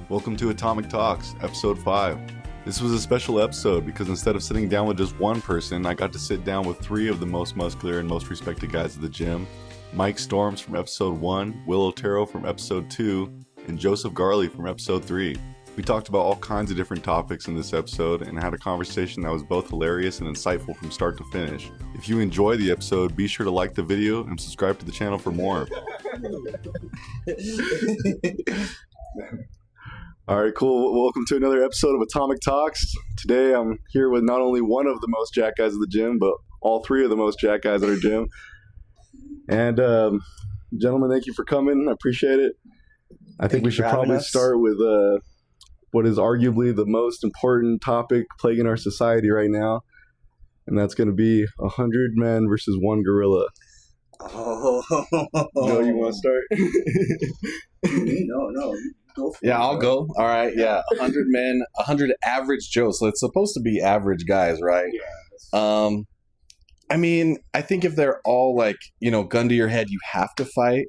Welcome to Atomic Talks, episode 5. This was a special episode because instead of sitting down with just one person, I got to sit down with 3 of the most muscular and most respected guys at the gym. Mike Storms from episode 1, Will Otero from episode 2, and Joseph Garley from episode 3. We talked about all kinds of different topics in this episode and had a conversation that was both hilarious and insightful from start to finish. If you enjoy the episode, be sure to like the video and subscribe to the channel for more. All right, cool. Welcome to another episode of Atomic Talks. Today I'm here with not only one of the most jacked guys at the gym, but all 3 of the most jacked guys at our gym. And gentlemen, thank you for coming. I appreciate it. I think we should probably start with what is arguably the most important topic plaguing our society right now, and that's going to be 100 men versus 1 gorilla. Oh, You want to start? No. Yeah, I'll go. All right, yeah. 100 men, 100 average Joes. So it's supposed to be average guys, right? Yeah. I mean, I think if they're all like, gun to your head, you have to fight.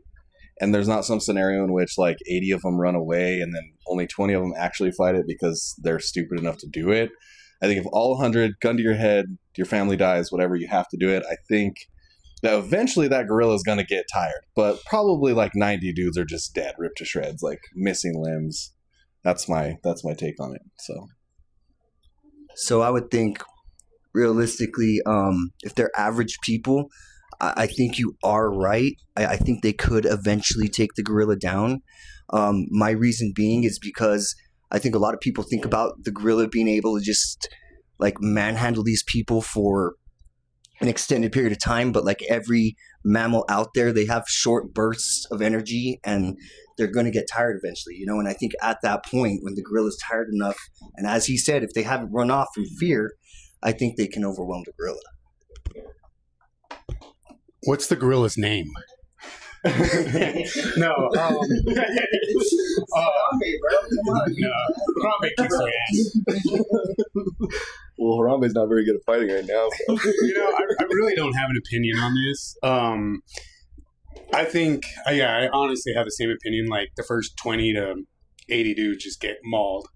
And there's not some scenario in which like 80 of them run away and then only 20 of them actually fight it because they're stupid enough to do it. I think if all 100, gun to your head, your family dies, whatever, you have to do it. I think that eventually that gorilla is going to get tired. But probably like 90 dudes are just dead, ripped to shreds, like missing limbs. That's my take on it. So I would think realistically, if they're average people, I think you are right. I think they could eventually take the gorilla down. My reason being is because I think a lot of people think about the gorilla being able to just like manhandle these people for an extended period of time. But like every mammal out there, they have short bursts of energy and they're going to get tired eventually, And I think at that point, when the gorilla's tired enough, and as he said, if they haven't run off from fear, I think they can overwhelm the gorilla. What's the gorilla's name? No. Harambe kicks my ass. Well, Harambe's not very good at fighting right now. So. I really don't have an opinion on this. I think, I honestly have the same opinion. Like the first 20 to 80 dudes just get mauled.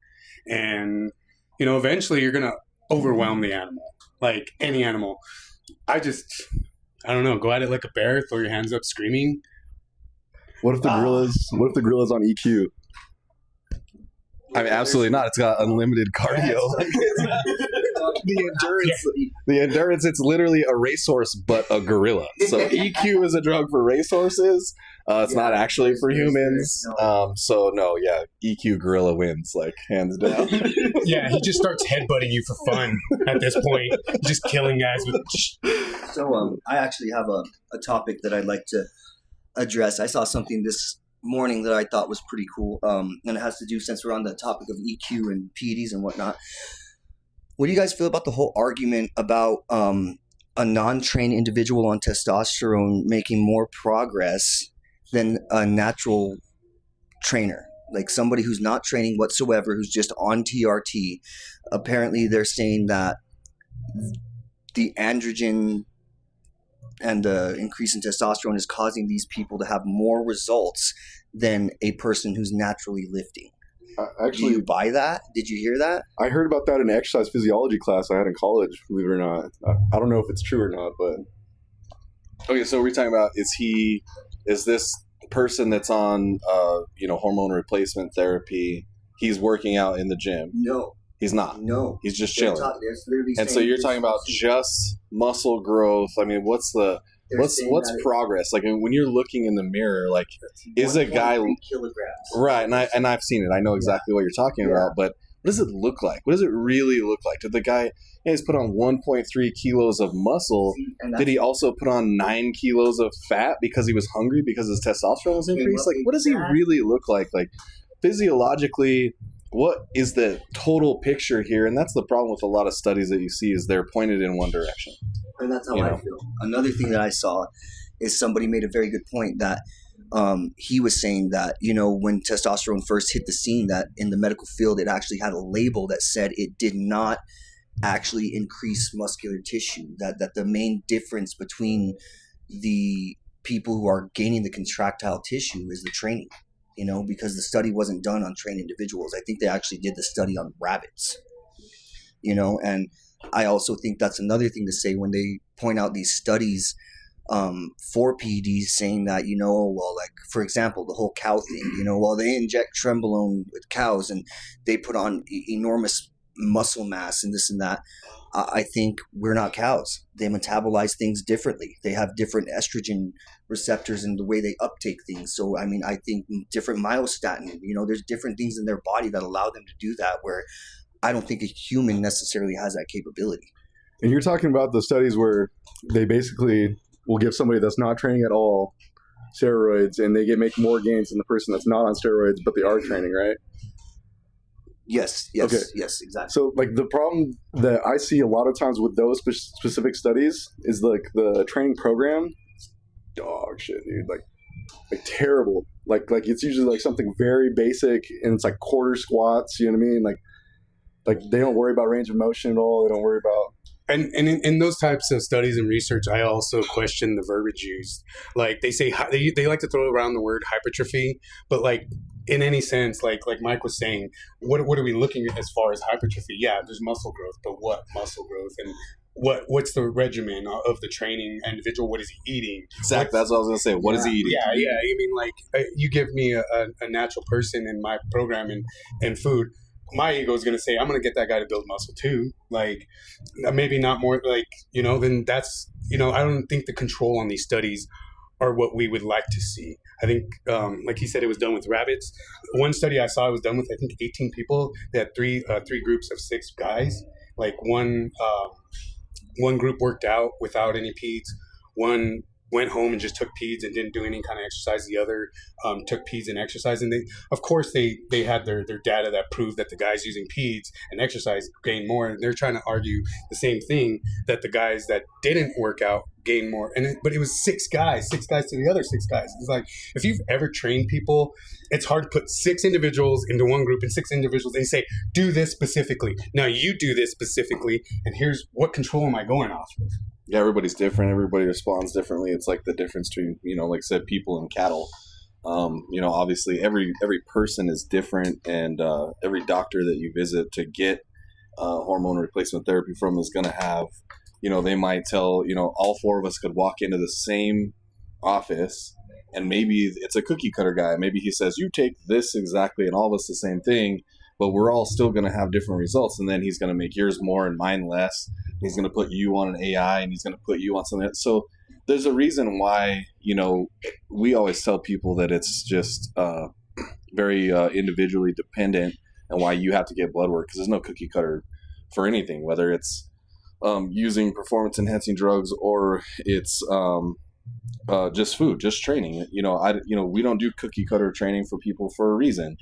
And, eventually you're going to overwhelm the animal. Like any animal. I don't know. Go at it like a bear. Throw your hands up, screaming. What if the gorilla's on EQ? I mean, absolutely not. It's got unlimited cardio. The endurance. It's literally a racehorse, but a gorilla. So EQ is a drug for racehorses. It's not actually for humans. So no, yeah, EQ gorilla wins, like hands down. Yeah, he just starts headbutting you for fun at this point, just killing guys with. So I actually have a topic that I'd like to address. I saw something this morning that I thought was pretty cool, and it has to do, since we're on the topic of EQ and PEDs and whatnot. What do you guys feel about the whole argument about a non-trained individual on testosterone making more progress than a natural trainer? Like somebody who's not training whatsoever, who's just on TRT. Apparently they're saying that the androgen and the increase in testosterone is causing these people to have more results than a person who's naturally lifting. Actually, do you buy that? Did you hear that? I heard about that in an exercise physiology class I had in college, believe it or not. I don't know if it's true or not, but... Okay, so we're talking about, is this person that's on, hormone replacement therapy, he's working out in the gym? No. He's not? No. He's just chilling? And so you're talking about just muscle growth. I mean, what's progress? Like when you're looking in the mirror, like is a guy... kilograms. Right, and I've seen it. I know exactly what you're talking about, but what does it look like? What does it really look like? Did the guy... he's put on 1.3 kilos of muscle. Did he also put on 9 kilos of fat because he was hungry because his testosterone was increased? Like, what does he really look like? Like, physiologically, what is the total picture here? And that's the problem with a lot of studies that you see is they're pointed in one direction. And that's how I feel. Another thing that I saw is somebody made a very good point that he was saying that, when testosterone first hit the scene, that in the medical field, it actually had a label that said it did not actually increase muscular tissue, that the main difference between the people who are gaining the contractile tissue is the training. because the study wasn't done on trained individuals. I think they actually did the study on rabbits, and I also think that's another thing to say when they point out these studies for PEDs, saying that, well, like, for example, the whole cow thing, well, they inject trenbolone with cows and they put on enormous muscle mass and this and that. I think we're not cows. They metabolize things differently. They have different estrogen receptors in the way they uptake things. So, I mean, I think different myostatin, there's different things in their body that allow them to do that, where I don't think a human necessarily has that capability. And you're talking about the studies where they basically will give somebody that's not training at all steroids, and they make more gains than the person that's not on steroids, but they are training, right? Yes, Okay. Yes, exactly. So, like, the problem that I see a lot of times with those specific studies is, like, the training program, dog shit, dude. Like terrible. Like it's usually like something very basic, and it's like quarter squats. You know what I mean? Like they don't worry about range of motion at all. They don't worry about. And in those types of studies and research, I also question the verbiage used. Like they say, they like to throw around the word hypertrophy, but like in any sense, like Mike was saying, what are we looking at as far as hypertrophy? Yeah, there's muscle growth, but what muscle growth, and what's the regimen of the training individual? What is he eating? Exactly. That's what I was gonna say. What is he eating? Yeah. I mean, like you give me a natural person in my program and food. My ego is going to say, I'm going to get that guy to build muscle too. Like, maybe not more, like, then that's, I don't think the control on these studies are what we would like to see. I think, like he said, it was done with rabbits. One study I saw was done with, I think, 18 people. They had three groups of 6 guys. Like one group worked out without any peds. One went home and just took peds and didn't do any kind of exercise. The other took peds and exercise. And they had their data that proved that the guys using peds and exercise gained more. And they're trying to argue the same thing, that the guys that didn't work out gained more. But it was 6 guys to the other 6 guys. It's like, if you've ever trained people, it's hard to put 6 individuals into one group and 6 individuals and say, do this specifically. Now you do this specifically. And here's what control am I going off of? Yeah, everybody's different. Everybody responds differently. It's like the difference between, like I said, people and cattle. Obviously every person is different, and every doctor that you visit to get hormone replacement therapy from is going to have, they might tell, all 4 of us could walk into the same office, and maybe it's a cookie cutter guy. Maybe he says, you take this exactly, and all of us the same thing, but we're all still going to have different results. And then he's going to make yours more and mine less. He's going to put you on an AI, and he's going to put you on something else. So there's a reason why, we always tell people that it's just very individually dependent, and why you have to get blood work, because there's no cookie cutter for anything, whether it's using performance enhancing drugs or it's just food, just training. We don't do cookie cutter training for people for a reason.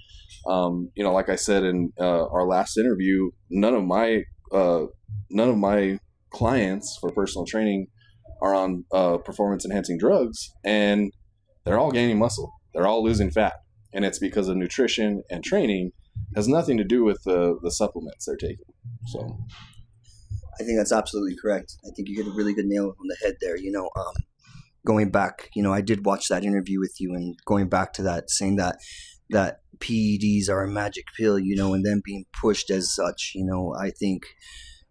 Like I said in our last interview, none of my clients for personal training are on performance enhancing drugs, and they're all gaining muscle. They're all losing fat, and it's because of nutrition and training. It has nothing to do with the supplements they're taking. So I think that's absolutely correct. I think you hit a really good nail on the head there. Going back, I did watch that interview with you, and going back to that, saying that PEDs are a magic pill, and then being pushed as such, I think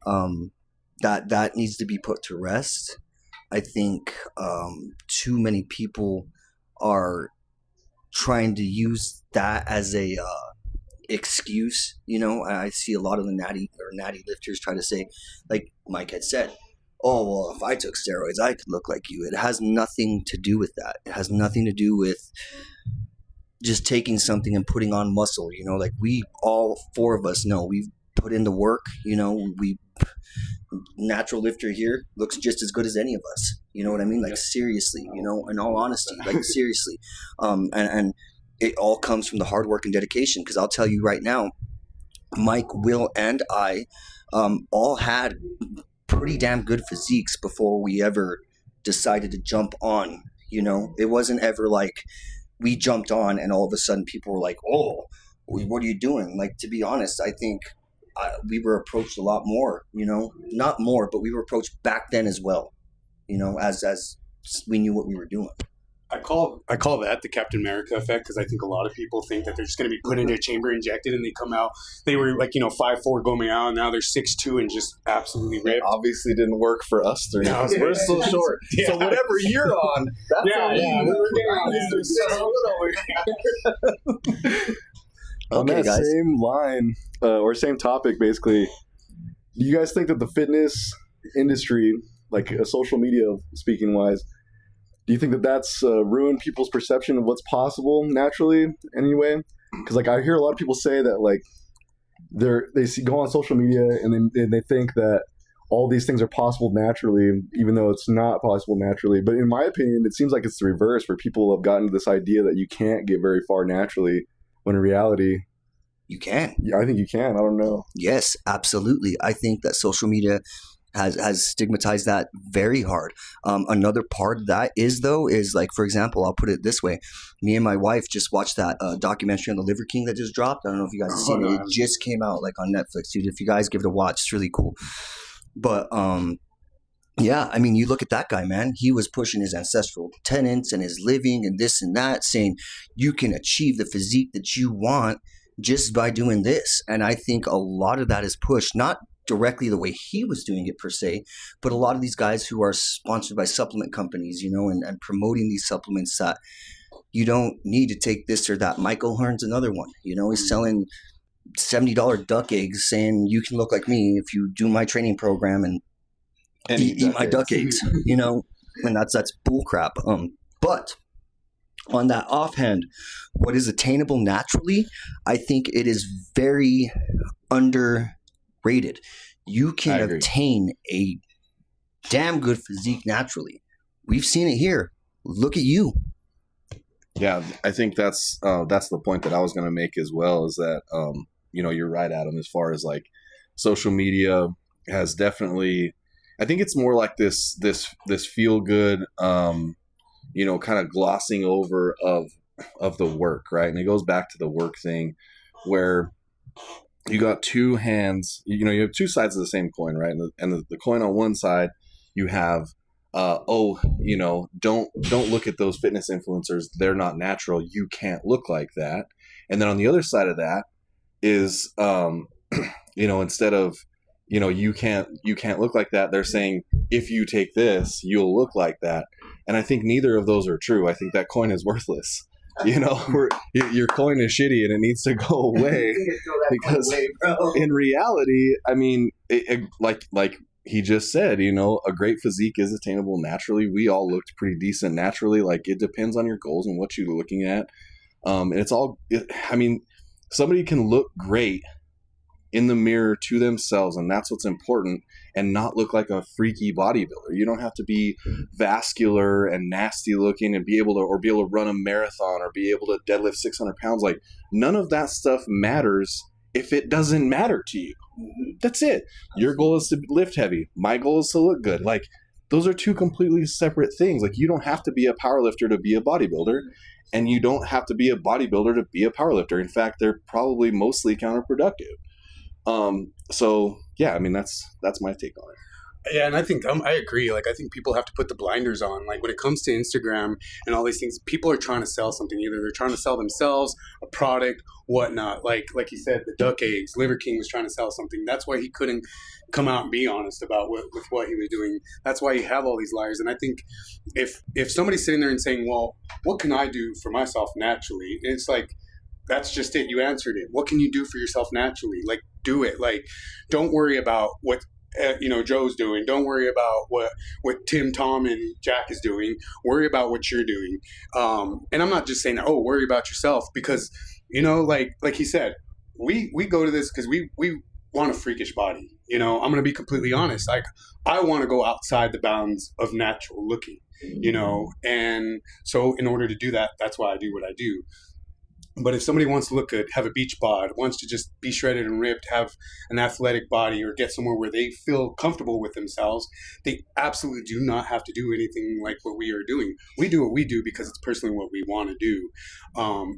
that needs to be put to rest. I think too many people are trying to use that as a excuse. I see a lot of the natty lifters try to say, like Mike had said, oh, well, if I took steroids, I could look like you. It has nothing to do with that. It has nothing to do with just taking something and putting on muscle. Like we, all 4 of us know, we've put in the work. We natural lifter here looks just as good as any of us. You know what I mean? Like, seriously, in all honesty, like seriously. And it all comes from the hard work and dedication. Because I'll tell you right now, Mike, Will, and I all had pretty damn good physiques before we ever decided to jump on. It wasn't ever like we jumped on and all of a sudden people were like, oh, what are you doing? Like, to be honest, I think we were approached a lot more, not more, but we were approached back then as well, as we knew what we were doing. I call that the Captain America effect, because I think a lot of people think that they're just going to be put into a chamber, injected, and they come out. They were like 5'4" going out, and now they're 6'2" and just absolutely It ripped. obviously didn't work for us three because we're so short. Yeah. So whatever you're on, that's what On Okay, that guys. same line or same topic, basically, do you guys think that the fitness industry, like social media speaking wise, do you think that that's ruined people's perception of what's possible naturally anyway? Because like I hear a lot of people say that like go on social media and they think that all these things are possible naturally, even though it's not possible naturally. But in my opinion, it seems like it's the reverse, where people have gotten to this idea that you can't get very far naturally, when in reality, You can. I think you can. I don't know. Yes, absolutely. I think that social media has stigmatized that very hard. Another part of that is like, for example, I'll put it this way. Me and my wife just watched that documentary on the Liver King that just dropped. I don't know if you guys have seen it. It just came out like on Netflix, dude. If you guys give it a watch, it's really cool. But yeah, I mean, you look at that guy, man. He was pushing his ancestral tenets and his living and this and that, saying you can achieve the physique that you want just by doing this. And I think a lot of that is pushed, not directly the way he was doing it per se, but a lot of these guys who are sponsored by supplement companies, and promoting these supplements that you don't need to take this or that. Michael Hearn's another one. He's selling $70 duck eggs, saying you can look like me if you do my training program and eat my duck eggs. And that's bull crap. But on that offhand, what is attainable naturally, I think it is very underrated. You can obtain a damn good physique naturally. We've seen it here. Look at you. Yeah, I think that's the point that I was going to make as well, is that you're right, Adam, as far as like social media has definitely, I think it's more like this feel good kind of glossing over of the work, right? And it goes back to the work thing, where you got two hands, you have two sides of the same coin, right? And the coin on one side, you have don't look at those fitness influencers, they're not natural, you can't look like that. And then on the other side of that is instead of you can't look like that, they're saying if you take this, you'll look like that. And I think neither of those are true. I think that coin is worthless. Your coin is shitty and it needs to go away, because in reality, I mean, like he just said, a great physique is attainable naturally. We all looked pretty decent naturally. Like, it depends on your goals and what you're looking at. And somebody can look great in the mirror to themselves, and that's what's important, and not look like a freaky bodybuilder. You don't have to be vascular and nasty looking and be able to run a marathon or be able to deadlift 600 pounds. Like, none of that stuff matters if it doesn't matter to you. That's it. Your goal is to lift heavy. My goal is to look good. Like, those are two completely separate things. Like, you don't have to be a powerlifter to be a bodybuilder, and you don't have to be a bodybuilder to be a powerlifter. In fact, they're probably mostly counterproductive. So yeah, I mean, that's my take on it. Yeah, and I think I agree. Like, I think people have to put the blinders on. Like, when it comes to Instagram and all these things, people are trying to sell something. Either they're trying to sell themselves, a product, whatnot. Like you said, the duck eggs. Liver King was trying to sell something. That's why he couldn't come out and be honest about with what he was doing. That's why you have all these liars. And I think if somebody's sitting there and saying, well, what can I do for myself naturally? It's like, that's just it. You answered it. What can you do for yourself naturally? Like, do it. Like, don't worry about what Joe's doing. Don't worry about what Tim, Tom, and Jack is doing. Worry about what you're doing. And I'm not just saying, worry about yourself, because like he said, we go to this because we want a freakish body. I'm going to be completely honest. Like, I want to go outside the bounds of natural looking. And so in order to do that, that's why I do what I do. But if somebody wants to look good, have a beach bod, wants to just be shredded and ripped, have an athletic body, or get somewhere where they feel comfortable with themselves, they absolutely do not have to do anything like what we are doing. We do what we do because it's personally what we want to do.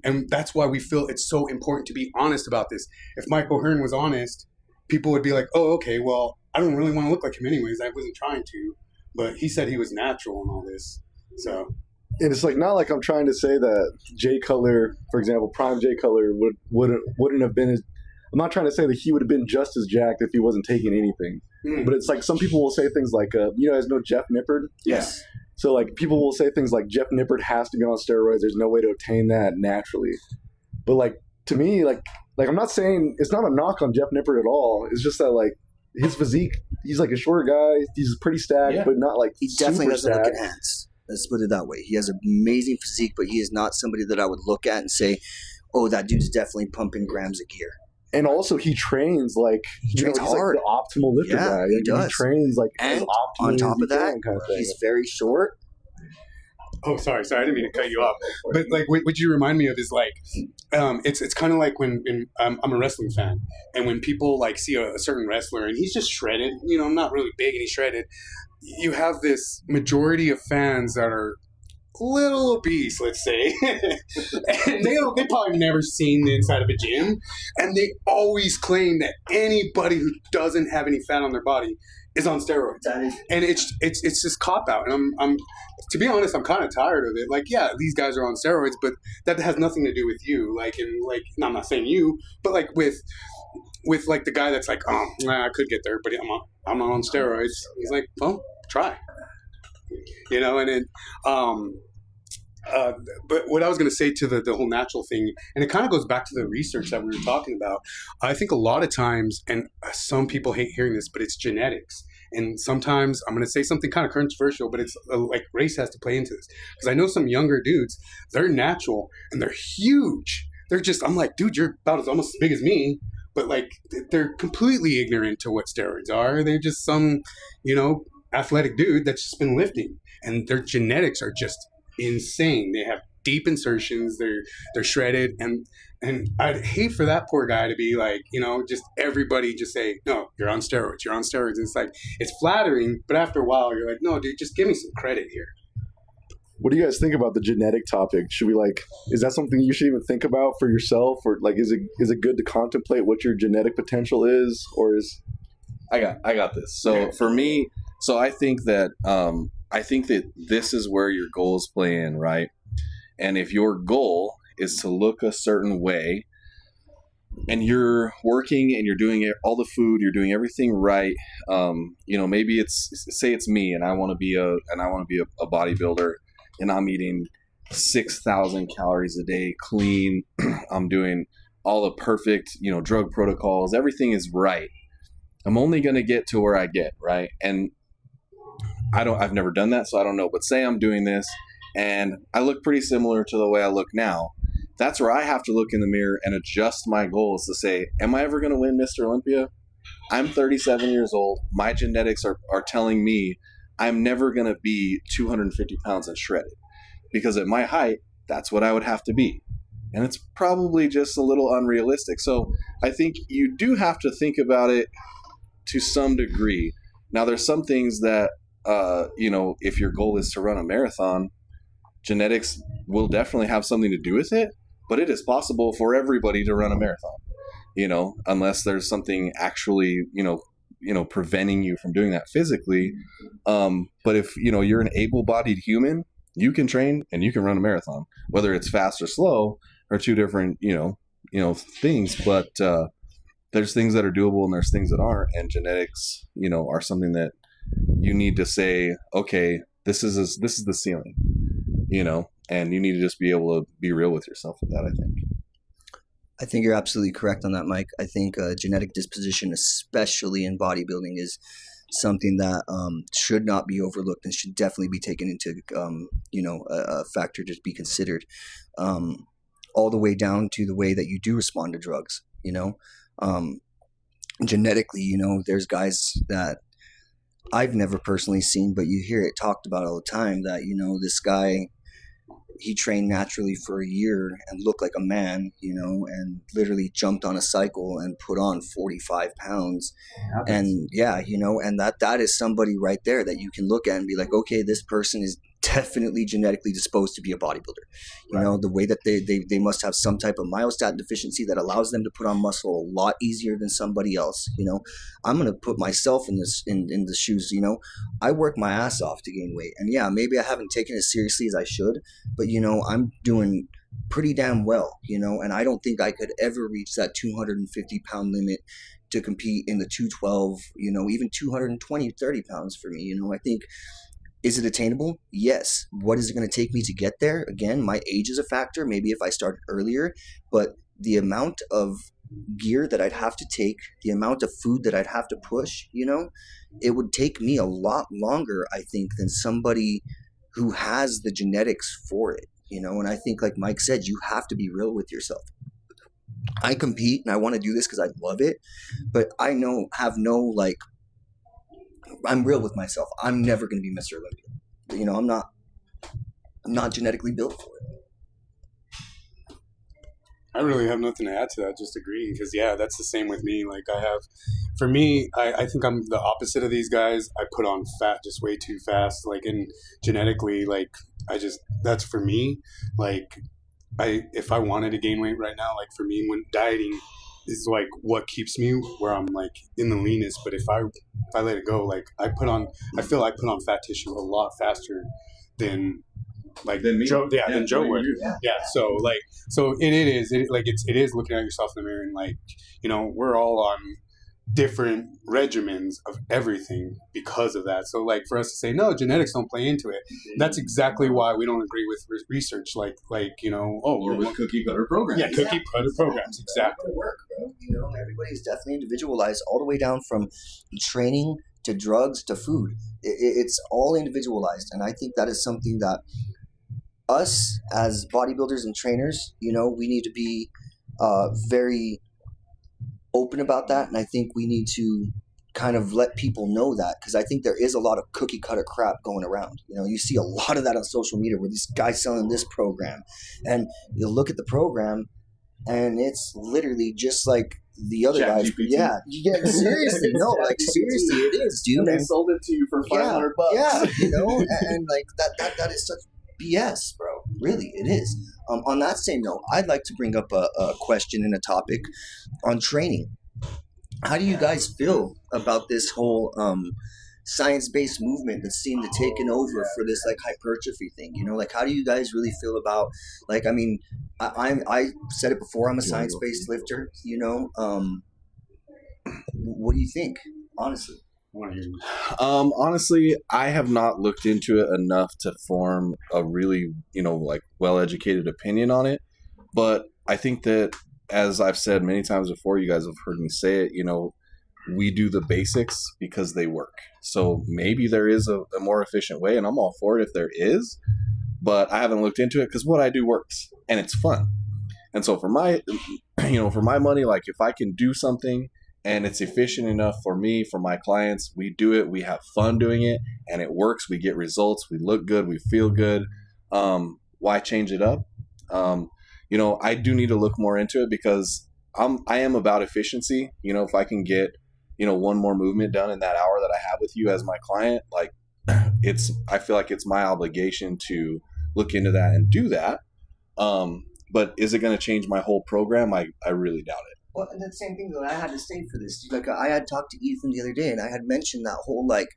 And that's why we feel it's so important to be honest about this. If Michael Hearn was honest, people would be like, oh, okay, well, I don't really want to look like him anyways. I wasn't trying to. But he said he was natural and all this. So And it's like not like I'm trying to say that Jay Cutler, for example, prime Jay Cutler wouldn't have been as. I'm not trying to say that he would have been just as jacked if he wasn't taking anything. But it's like some people will say things like, you guys know Jeff Nippard? Yes. So like people will say things like Jeff Nippard has to be on steroids. There's no way to obtain that naturally. But like to me, like I'm not saying it's not a knock on Jeff Nippard at all. It's just that like his physique, he's like a short guy. He's pretty stacked, but not like he definitely super doesn't stacked. look enhanced. Let's put it that way. He has an amazing physique, but he is not somebody that I would look at and say, "Oh, that dude's definitely pumping grams of gear." And also, he trains like he trains he's hard. Like the optimal lifter guy. He does. He trains like and as optimally on top as of that, kind of thing. he's very short. Oh, sorry, I didn't mean to cut you off. But like, what you remind me of is like, it's kind of like when I'm a wrestling fan, and when people like see a certain wrestler and he's just shredded, not really big and he's shredded, you have this majority of fans that are a little obese, let's say, and they probably never seen the inside of a gym, and they always claim that anybody who doesn't have any fat on their body is on steroids, and it's this cop out, and I'm to be honest, I'm kind of tired of it. Like, yeah, these guys are on steroids, but that has nothing to do with you. Like, no, I'm not saying you, but like with like the guy that's like, I could get there, but I'm not on steroids. He's like, well, try, and then but what I was going to say to the whole natural thing, and it kind of goes back to the research that we were talking about. I think a lot of times, and some people hate hearing this, but it's genetics. And sometimes I'm going to say something kind of controversial, but it's like race has to play into this. Because I know some younger dudes, they're natural and they're huge. They're just, I'm like, dude, you're about almost as big as me. But like, they're completely ignorant to what steroids are. They're just some, athletic dude that's just been lifting. And their genetics are just insane. They have deep insertions. They're shredded, and I'd hate for that poor guy to be like, just everybody just say, no, you're on steroids. You're on steroids. And it's like, it's flattering, but after a while, you're like, no, dude, just give me some credit here. What do you guys think about the genetic topic? Should we is that something you should even think about for yourself, or like, is it good to contemplate what your genetic potential is, or is? I got this. So for me, I think that this is where your goals play in, right? And if your goal is to look a certain way, and you're working and you're doing all the food, you're doing everything right, maybe it's me, and I want to be a bodybuilder, and I'm eating 6,000 calories a day clean. I'm doing all the perfect, drug protocols. Everything is right. I'm only going to get to where I get, right? And I've never done that, so I don't know. But say I'm doing this and I look pretty similar to the way I look now. That's where I have to look in the mirror and adjust my goals to say, am I ever going to win Mr. Olympia? I'm 37 years old. My genetics are telling me I'm never going to be 250 pounds and shredded, because at my height, that's what I would have to be. And it's probably just a little unrealistic. So I think you do have to think about it to some degree. Now, there's some things that, if your goal is to run a marathon, genetics will definitely have something to do with it, but it is possible for everybody to run a marathon, unless there's something actually, preventing you from doing that physically. But if, you're an able-bodied human, you can train and you can run a marathon, whether it's fast or slow are two different, things, but, there's things that are doable and there's things that aren't, and genetics, are something that you need to say, okay, this is the ceiling, and you need to just be able to be real with yourself with that, I think you're absolutely correct on that, Mike. I think genetic disposition, especially in bodybuilding, is something that should not be overlooked and should definitely be taken into, a factor to be considered, all the way down to the way that you do respond to drugs, genetically, there's guys that I've never personally seen, but you hear it talked about all the time that, this guy, he trained naturally for a year and looked like a man, and literally jumped on a cycle and put on 45 pounds. And and that is somebody right there that you can look at and be like, okay, this person is definitely genetically disposed to be a bodybuilder. You know, the way that they must have some type of myostatin deficiency that allows them to put on muscle a lot easier than somebody else. You know, I'm going to put myself in the shoes. You know, I work my ass off to gain weight, and yeah, maybe I haven't taken it as seriously as I should, but you know, I'm doing pretty damn well, you know, and I don't think I could ever reach that 250-pound limit to compete in the 212, you know, even 220, 30 pounds for me. You know, I think, is it attainable? Yes. What is it going to take me to get there? Again, my age is a factor. Maybe if I started earlier, but the amount of gear that I'd have to take, the amount of food that I'd have to push, you know, it would take me a lot longer, I think, than somebody who has the genetics for it, you know. And I think, like Mike said, you have to be real with yourself. I compete and I want to do this because I love it, but I I'm real with myself. I'm never going to be Mr. Olympia. You know, I'm not genetically built for it. I really have nothing to add to that, just agreeing, because yeah, that's the same with me. Like for me, I think I'm the opposite of these guys. I put on fat just way too fast, like, and genetically, like, that's for me. Like, if I wanted to gain weight right now, like for me, when dieting is like what keeps me where I'm like in the leanest. But if I let it go, like I feel I put on fat tissue a lot faster than me. Joe, than Joe would. Yeah. So it is looking at yourself in the mirror and like, you know, we're all on different regimens of everything because of that. So like for us to say no, genetics don't play into it, that's exactly why we don't agree with research. Like you know, or with cookie cutter programs. Yeah, cookie cutter programs, exactly. Work, bro. You know, everybody's definitely individualized, all the way down from training to drugs to food. It's all individualized, and I think that is something that us as bodybuilders and trainers, you know, we need to be very open about that, and I think we need to kind of let people know that, because I think there is a lot of cookie cutter crap going around. You know, you see a lot of that on social media where this guy's selling this program, and you look at the program and it's literally just like the other guys. Yeah, seriously, no, like seriously, it is, dude. And they sold it to you for $500. Yeah, you know, and like that is such BS, bro. Really, it is. On that same note, I'd like to bring up a question and a topic on training. How do you guys feel about this whole science-based movement that seemed to taken over for this like hypertrophy thing? You know, like how do you guys really feel about, like, I mean, I said it before, I'm a science-based lifter. You know, what do you think, honestly? Honestly, I have not looked into it enough to form a really, you know, like well-educated opinion on it. But I think that, as I've said many times before, you guys have heard me say it, you know, we do the basics because they work. So maybe there is a more efficient way, and I'm all for it if there is, but I haven't looked into it because what I do works and it's fun. And so for my money, like if I can do something and it's efficient enough for me, for my clients, we do it, we have fun doing it, and it works, we get results, we look good, we feel good. Why change it up? You know, I do need to look more into it because I am about efficiency. You know, if I can get, you know, one more movement done in that hour that I have with you as my client, like I feel like it's my obligation to look into that and do that. But is it going to change my whole program? I really doubt it. Well, and the same thing that I had to say for this, like I had talked to Ethan the other day, and I had mentioned that whole like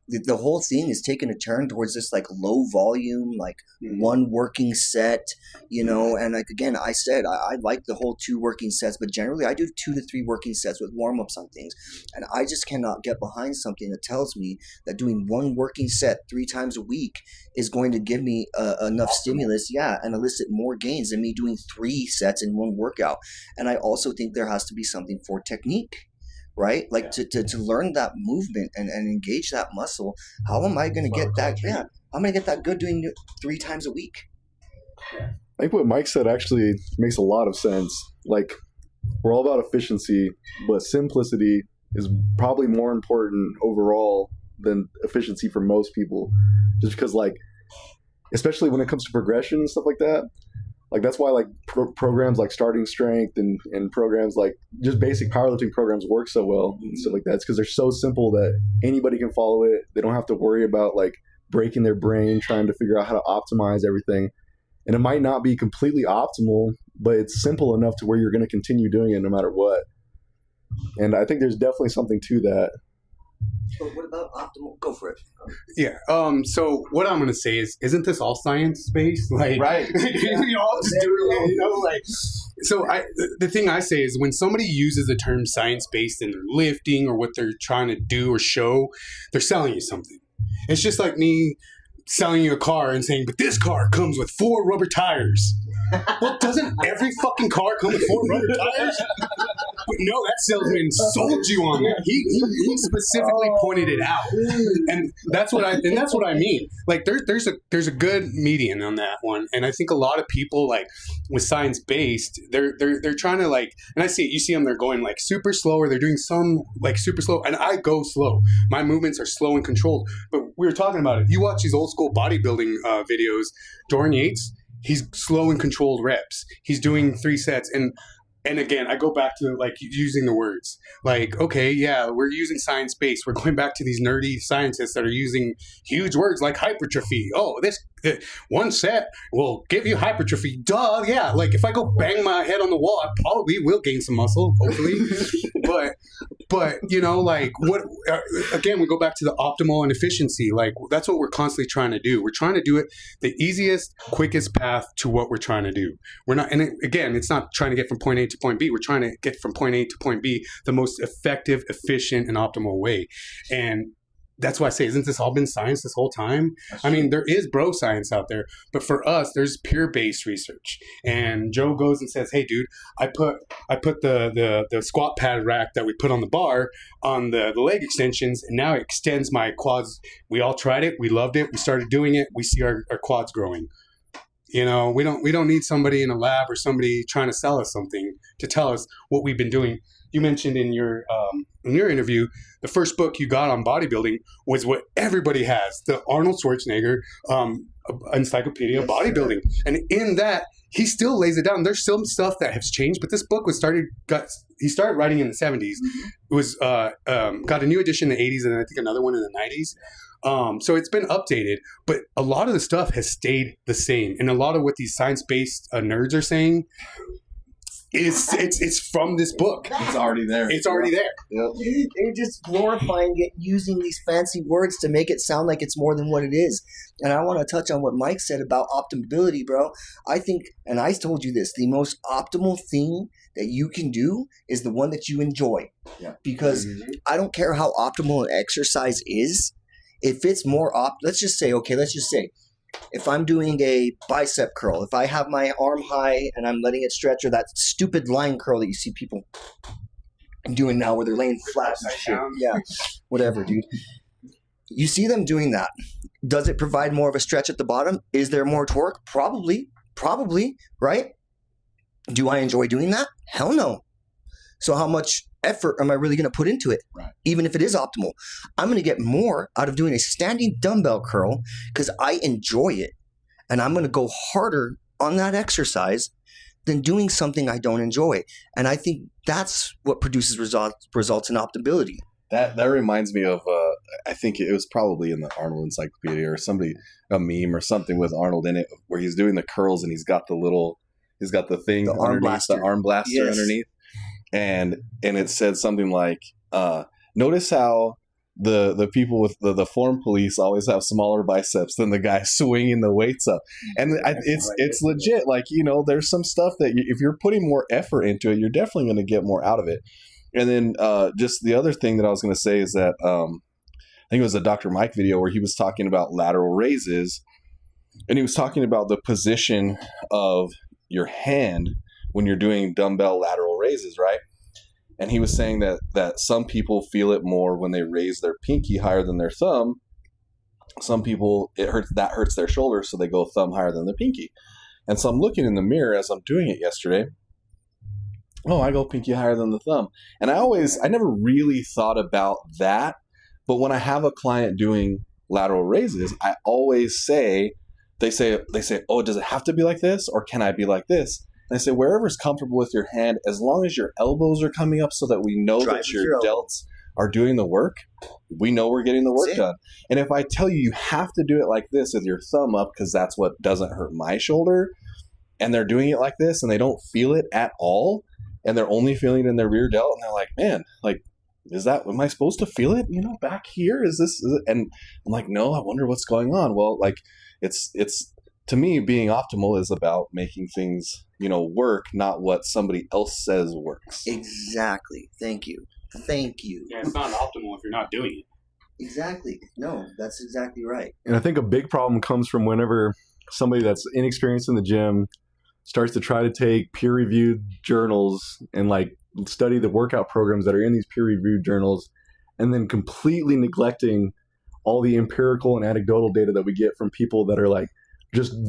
the whole thing is taking a turn towards this like low volume, like one working set, you know. And like again, I said I like the whole 2 working sets, but generally I do 2 to 3 working sets with warm ups on things, and I just cannot get behind something that tells me that doing 1 working set 3 times a week is going to give me enough stimulus, and elicit more gains than me doing 3 sets in 1 workout. And I also think there has to be something for technique, right? Like to learn that movement and engage that muscle. How am I going to get that? Yeah, I'm going to get that good doing it 3 times a week. I think what Mike said actually makes a lot of sense. Like, we're all about efficiency, but simplicity is probably more important overall than efficiency for most people. Just because, like, especially when it comes to progression and stuff like that, like that's why like programs like starting strength and programs like just basic powerlifting programs work so well and stuff like that. It's because they're so simple that anybody can follow it. They don't have to worry about like breaking their brain trying to figure out how to optimize everything. And it might not be completely optimal, but it's simple enough to where you're going to continue doing it no matter what. And I think there's definitely something to that. But what about optimal? Go for it. Yeah. So what I'm gonna say is, isn't this all science based? Like, Right. We all just do it. You know, like. So the thing I say is, when somebody uses the term science based in their lifting or what they're trying to do or show, they're selling you something. It's just like me selling you a car and saying, but this car comes with 4 rubber tires. Well, doesn't every fucking car come with 4 rubber tires? But no, that salesman sold you on that. He specifically pointed it out, and that's what I mean. Like there's a good median on that one, and I think a lot of people, like with science based, they're trying to, like, and I see it. You see them, they're going like super slow, or they're doing some like super slow, and I go slow. My movements are slow and controlled. But we were talking about it. You watch these old school bodybuilding videos. Dorian Yates, he's slow and controlled reps. He's doing 3 sets. And again, I go back to like using the words. Like, okay, yeah, we're using science-based. We're going back to these nerdy scientists that are using huge words like hypertrophy. Oh, this 1 set will give you hypertrophy. Duh, yeah. Like if I go bang my head on the wall, I probably will gain some muscle, hopefully. But you know, like what? Again, we go back to the optimal and efficiency. Like that's what we're constantly trying to do. We're trying to do it the easiest, quickest path to what we're trying to do. We're not, and again, it's not trying to get from point A to point B. We're trying to get from point A to point B the most effective, efficient, and optimal way. And that's why I say, isn't this all been science this whole time? I mean, there is bro science out there, but for us, there's peer-based research. And Joe goes and says, "Hey, dude, I put the squat pad rack that we put on the bar on the leg extensions, and now it extends my quads. We all tried it, we loved it, we started doing it, we see our quads growing." You know, we don't need somebody in a lab or somebody trying to sell us something to tell us what we've been doing. You mentioned in your interview, the first book you got on bodybuilding was what everybody has, the Arnold Schwarzenegger Encyclopedia of Bodybuilding. And in that, he still lays it down. There's some stuff that has changed, but this book he started writing in the 70s. It was got a new edition in the 80s and I think another one in the 90s. So it's been updated, but a lot of the stuff has stayed the same. And a lot of what these science-based nerds are saying, it's from this book. It's already there. It's already there. Yep. They're just glorifying it, using these fancy words to make it sound like it's more than what it is. And I want to touch on what Mike said about optimability, bro. I think, and I told you this, the most optimal thing that you can do is the one that you enjoy. Yeah. Because I don't care how optimal an exercise is. If it's more let's just say, if I'm doing a bicep curl, if I have my arm high and I'm letting it stretch, or that stupid line curl that you see people doing now where they're laying flat and shit. Yeah, whatever, dude. You see them doing that. Does it provide more of a stretch at the bottom? Is there more torque? Probably, right? Do I enjoy doing that? Hell no. So how much effort am I really going to put into it? Right. Even if it is optimal, I'm going to get more out of doing a standing dumbbell curl because I enjoy it, and I'm going to go harder on that exercise than doing something I don't enjoy. And I think that's what produces results in optimability. That reminds me of I think it was probably in the Arnold Encyclopedia or a meme or something with Arnold in it where he's doing the curls and he's got the thing underneath, the arm blaster underneath. And it said something like, notice how the people with the form police always have smaller biceps than the guy swinging the weights up. And it's legit. Like, you know, there's some stuff that if you're putting more effort into it, you're definitely going to get more out of it. And then just the other thing that I was going to say is that I think it was a Dr. Mike video where he was talking about lateral raises, and he was talking about the position of your hand when you're doing dumbbell lateral raises, right? And he was saying that some people feel it more when they raise their pinky higher than their thumb. Some people, that hurts their shoulder, so they go thumb higher than the pinky. And so I'm looking in the mirror as I'm doing it yesterday. Oh, I go pinky higher than the thumb. And I never really thought about that. But when I have a client doing lateral raises, I always say, they say, oh, does it have to be like this? Or can I be like this? And I say, wherever's comfortable with your hand, as long as your elbows are coming up so that we know that your delts are doing the work, we know we're getting the work That's it. done. And if I tell you you have to do it like this with your thumb up because that's what doesn't hurt my shoulder, and they're doing it like this and they don't feel it at all, and they're only feeling it in their rear delt, and they're like, man, like, am I supposed to feel it, back here? Is it? And I'm like, no, I wonder what's going on. Well, like, it's to me, being optimal is about making things, work, not what somebody else says works. Exactly. Thank you. Yeah, it's not optimal if you're not doing it. Exactly. No, that's exactly right. And I think a big problem comes from whenever somebody that's inexperienced in the gym starts to try to take peer-reviewed journals and like study the workout programs that are in these peer-reviewed journals, and then completely neglecting all the empirical and anecdotal data that we get from people that are like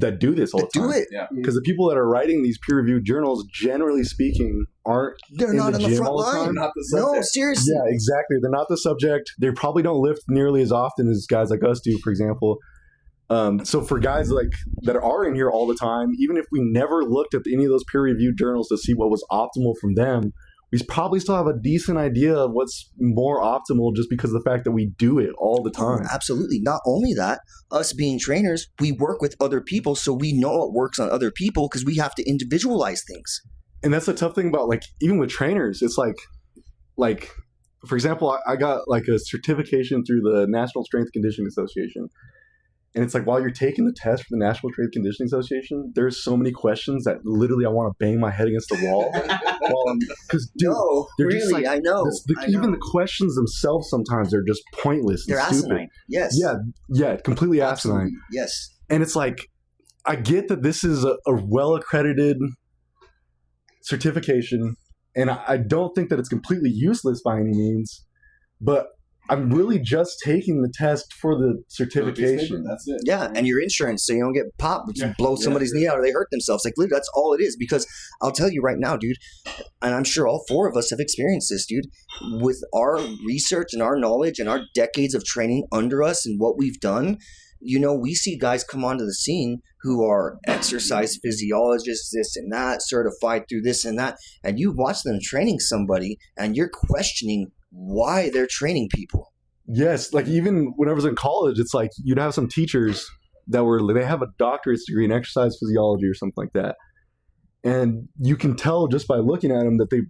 that do this all the time. Do it. Yeah. Because the people that are writing these peer-reviewed journals, generally speaking, They're not the in the gym front all the line. time. Not the No, subject. seriously. Yeah, exactly. They're not the subject. They probably don't lift nearly as often as guys like us do, for example. So for guys like that are in here all the time, even if we never looked at any of those peer-reviewed journals to see what was optimal from them, we probably still have a decent idea of what's more optimal just because of the fact that we do it all the Oh, time. absolutely. Not only that, us being trainers, we work with other people, so we know what works on other people because we have to individualize things. And that's the tough thing about, like, even with trainers, it's like for example, I got like a certification through the National Strength Conditioning Association. And it's like, while you're taking the test for the National Strength Conditioning Association, there's so many questions that literally I want to bang my head against the wall. Because, dude, No, they're really, just like, I know. even the questions themselves sometimes are just pointless. They're and stupid. asinine. Yes. Yeah, completely Absolutely. asinine. Yes. And it's like, I get that this is a well-accredited certification, and I don't think that it's completely useless by any means, but I'm really just taking the test for the certification. That's it. Yeah, and your insurance, so you don't get popped, but you Yeah. blow somebody's knee out or they hurt themselves. Like, literally, that's all it is. Because I'll tell you right now, dude, and I'm sure all four of us have experienced this, dude. With our research and our knowledge and our decades of training under us and what we've done, we see guys come onto the scene who are exercise physiologists, this and that, certified through this and that, and you watch them training somebody, and you're questioning why they're training people. Yes, like even when I was in college, it's like you'd have some teachers that they have a doctorate's degree in exercise physiology or something like that. And you can tell just by looking at them that they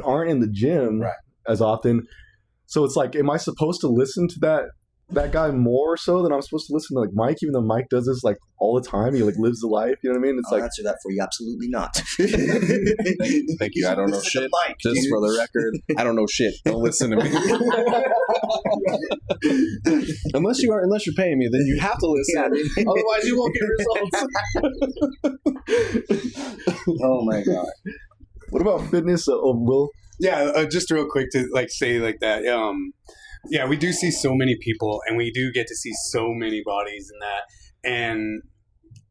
aren't in the gym as often. So it's like, am I supposed to listen to that guy more so than I'm supposed to listen to like Mike, even though Mike does this like all the time? He like lives the life, you know what I mean? It's I'll like, answer that for you. Absolutely not. Thank you. I don't know Listen to shit. Mike, Just dude. for the record, I don't know shit. Don't listen to me. unless you're paying me, then you have to listen. Otherwise, you won't get results. Oh my god. what about fitness? Will? Yeah, just real quick to say like that. Yeah, we do see so many people, and we do get to see so many bodies in that.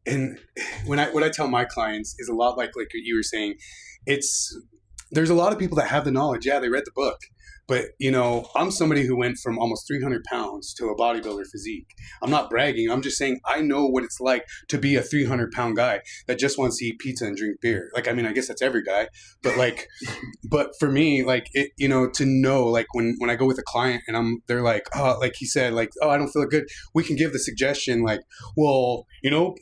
And what I tell my clients is a lot like you were saying. There's a lot of people that have the knowledge. Yeah, they read the book. But, I'm somebody who went from almost 300 pounds to a bodybuilder physique. I'm not bragging. I'm just saying I know what it's like to be a 300-pound guy that just wants to eat pizza and drink beer. Like, I mean, I guess that's every guy. But, but for me, to know, like, when I go with a client and they're like, oh, like he said, like, oh, I don't feel good. We can give the suggestion, like, well,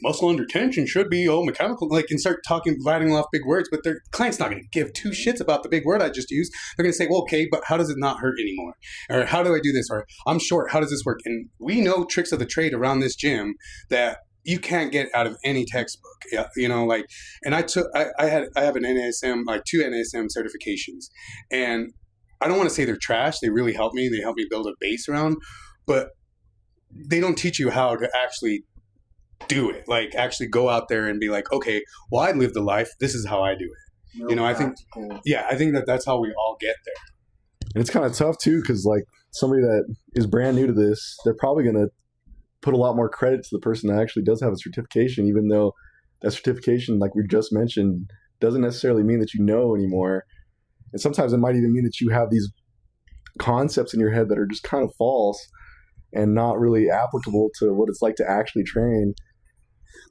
muscle under tension should be, mechanical. Like, and start rattling off big words. But their client's not going to give two shits about the big word I just used. They're going to say, well, okay, but how does it not hurt anymore? Or how do I do this? Or I'm short, how does this work? And we know tricks of the trade around this gym that you can't get out of any textbook. Yeah, and I have an NASM, like 2 NASM certifications, and I don't want to say they're trash. They really help me. They help me build a base around, but they don't teach you how to actually do it. Like, actually go out there and be like, okay, well, I live the life. This is how I do it. I think that's how we all get there. And it's kind of tough too, because like somebody that is brand new to this, they're probably going to put a lot more credit to the person that actually does have a certification, even though that certification, like we just mentioned, doesn't necessarily mean that you know anymore. And sometimes it might even mean that you have these concepts in your head that are just kind of false and not really applicable to what it's like to actually train.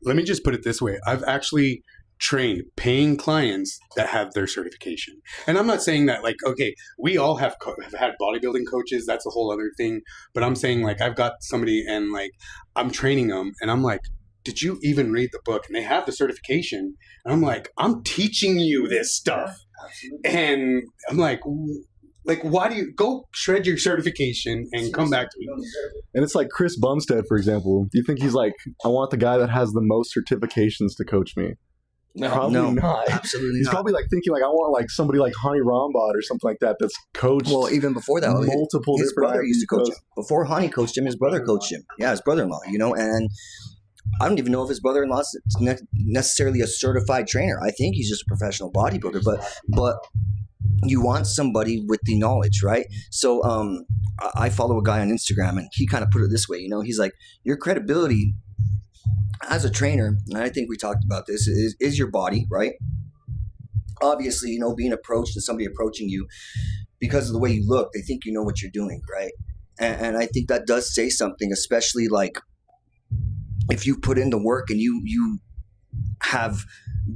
Let me just put it this way. I've actually train paying clients that have their certification. And I'm not saying that, like, okay, we all have had bodybuilding coaches. That's a whole other thing. But I'm saying, like, I've got somebody and, like, I'm training them and I'm like, did you even read the book? And they have the certification. And I'm like, I'm teaching you this stuff. And I'm like, why do you go shred your certification and come back to me? And it's like Chris Bumstead, for example. Do you think he's like, I want the guy that has the most certifications to coach me? Probably not. Absolutely He's not. probably like thinking like, I want like somebody like Hani Rambod or something like that that's coached. Well, even before that, multiple his different brother used to coach him. IFBB. Before Hani coached him, his brother coached him. Yeah, his brother-in-law, and I don't even know if his brother-in-law is necessarily a certified trainer. I think he's just a professional bodybuilder, but you want somebody with the knowledge, right? So I follow a guy on Instagram, and he kind of put it this way, he's like, your credibility as a trainer, and I think we talked about this, is your body, right? Obviously, being approached and somebody approaching you because of the way you look, they think you know what you're doing, right? And I think that does say something, especially like if you put in the work and you have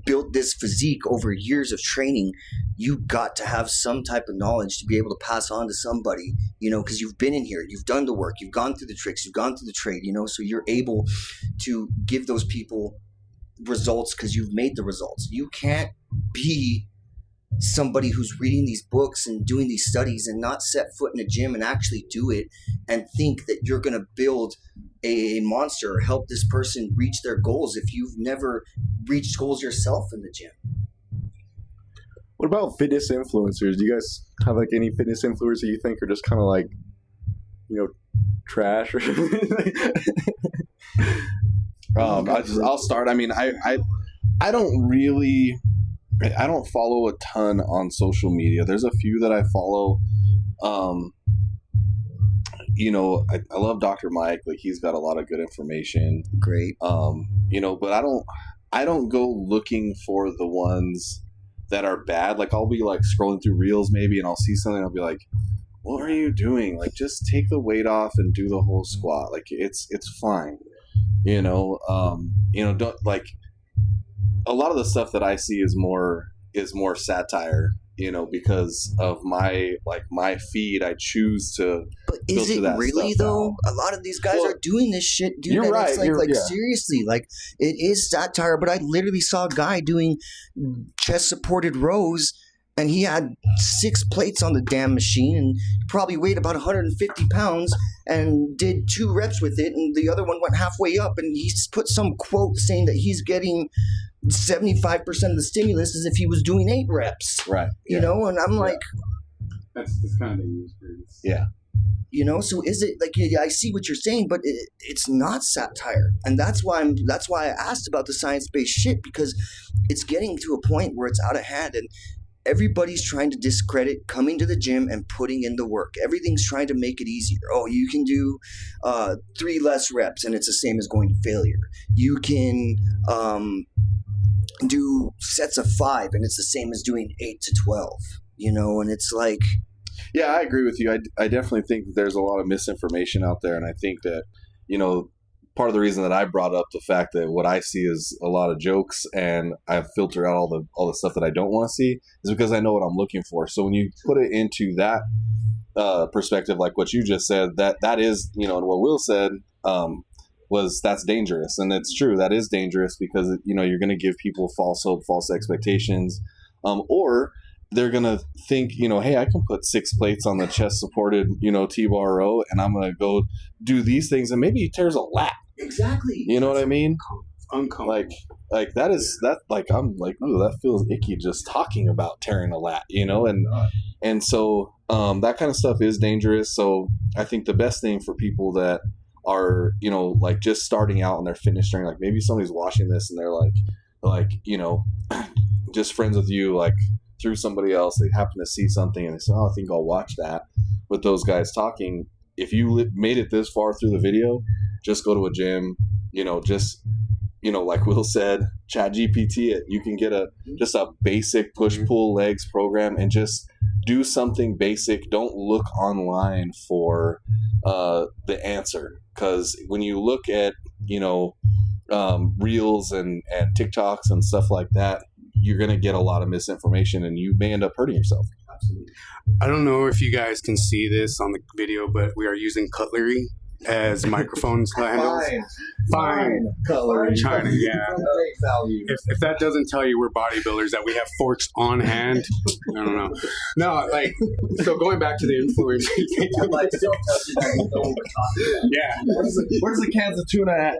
built this physique over years of training, you got to have some type of knowledge to be able to pass on to somebody, because you've been in here, you've done the work, you've gone through the tricks, you've gone through the trade, so you're able to give those people results because you've made the results. You can't be somebody who's reading these books and doing these studies and not set foot in a gym and actually do it and think that you're going to build a monster or help this person reach their goals if you've never reached goals yourself in the gym. What about fitness influencers? Do you guys have like any fitness influencers that you think are just kind of like, trash? I'll start. I mean, I don't follow a ton on social media. There's a few that I follow. I love Dr. Mike. Like, he's got a lot of good information. Great. But I don't go looking for the ones that are bad. Like, I'll be like scrolling through reels maybe, and I'll see something. And I'll be like, what are you doing? Like, just take the weight off and do the whole squat. Like, it's fine. Don't like, a lot of the stuff that I see is more satire, because of my feed. I choose to. But is it really though? A lot of these guys are doing this shit, dude. You're right. It's seriously, like, it is satire. But I literally saw a guy doing chest supported rows, and he had 6 plates on the damn machine, and probably weighed about 150 pounds, and did 2 reps with it, and the other one went halfway up, and he put some quote saying that he's getting 75% of the stimulus as if he was doing 8 reps. Right. And I'm like, That's kind of dangerous. Yeah. So is it like, I see what you're saying, but it's not satire. And that's why I asked about the science-based shit, because it's getting to a point where it's out of hand, and everybody's trying to discredit coming to the gym and putting in the work. Everything's trying to make it easier. Oh, you can do 3 less reps and it's the same as going to failure. You can do sets of 5 and it's the same as doing 8 to 12, and it's like. Yeah, I agree with you. I definitely think that there's a lot of misinformation out there. And I think that, part of the reason that I brought up the fact that what I see is a lot of jokes and I filter out all the stuff that I don't want to see is because I know what I'm looking for. So when you put it into that perspective, like what you just said, that is, and what Will said was that's dangerous. And it's true. That is dangerous because, you're going to give people false hope, false expectations, or they're going to think, hey, I can put 6 plates on the chest supported, T-bar row, and I'm going to go do these things. And maybe he tears a lat. Exactly. You know what I mean? Uncomfortable. Like I'm like, ooh, that feels icky just talking about tearing a lat, and so that kind of stuff is dangerous. So I think the best thing for people that are, like just starting out in their fitness journey, like maybe somebody's watching this and they're like, just friends with you, like through somebody else, they happen to see something and they say, oh, I think I'll watch that with those guys talking. If you made it this far through the video, just go to a gym, like Will said, chat GPT it. You can get just a basic push-pull legs program and just do something basic. Don't look online for the answer. Because when you look at, reels and TikToks and stuff like that, you're going to get a lot of misinformation and you may end up hurting yourself. Absolutely. I don't know if you guys can see this on the video, but we are using cutlery as microphones handles. Fine. Cutlery. China, yeah. Great value. If that doesn't tell you we're bodybuilders, that we have forks on hand, I don't know. No, like, so going back to the influencers. Like, don't touch it, I don't know what we're talking about. Yeah. Where's the cans of tuna at?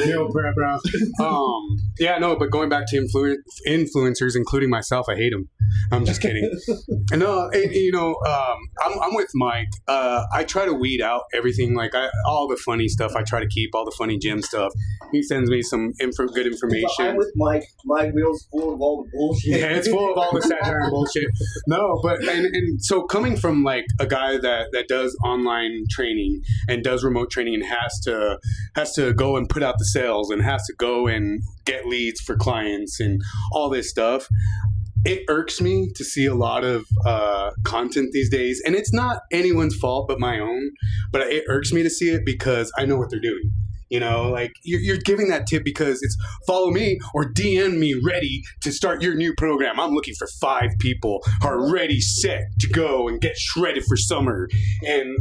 Yo, bro. Yeah, no, but going back to influencers, including myself, I hate them. I'm just kidding. No, I'm with Mike. I try to weed out everything, like all the funny stuff. I try to keep all the funny gym stuff. He sends me some good information. I'm with Mike. My wheel's full of all the bullshit. Yeah, it's full of all the satire and bullshit. No, but and so coming from like a guy that does online training and does remote training and has to go and put out the sales and has to go and get leads for clients and all this stuff. It irks me to see a lot of content these days, and it's not anyone's fault but my own, but it irks me to see it because I know what they're doing. You know, like you're giving that tip because it's follow me or DM me ready to start your new program. I'm looking for 5 people who are ready, set to go and get shredded for summer. And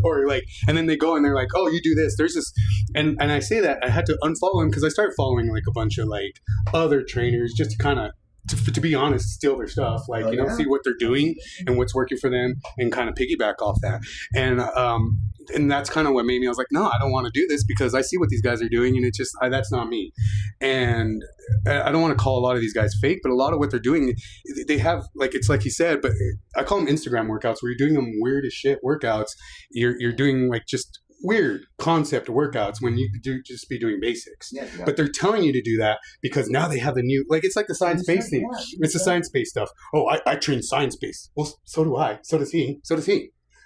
then they go and they're like, oh, you do this. There's this. And I say that I had to unfollow him because I started following like a bunch of like other trainers just to kind of, to be honest, steal their stuff, like, see what they're doing and what's working for them and kind of piggyback off that. And that's kind of what made me, I was like, no, I don't want to do this because I see what these guys are doing and it's just, that's not me. And I don't want to call a lot of these guys fake, but a lot of what they're doing, they have, like, it's like he said, but I call them Instagram workouts where you're doing them weird as shit workouts. You're doing like just weird concept workouts when you could just be doing basics. Yeah. But they're telling you to do that because now they have the new, like, it's like the science-based thing. It's the science-based stuff. Oh, I train science-based. Well, so do I. So does he.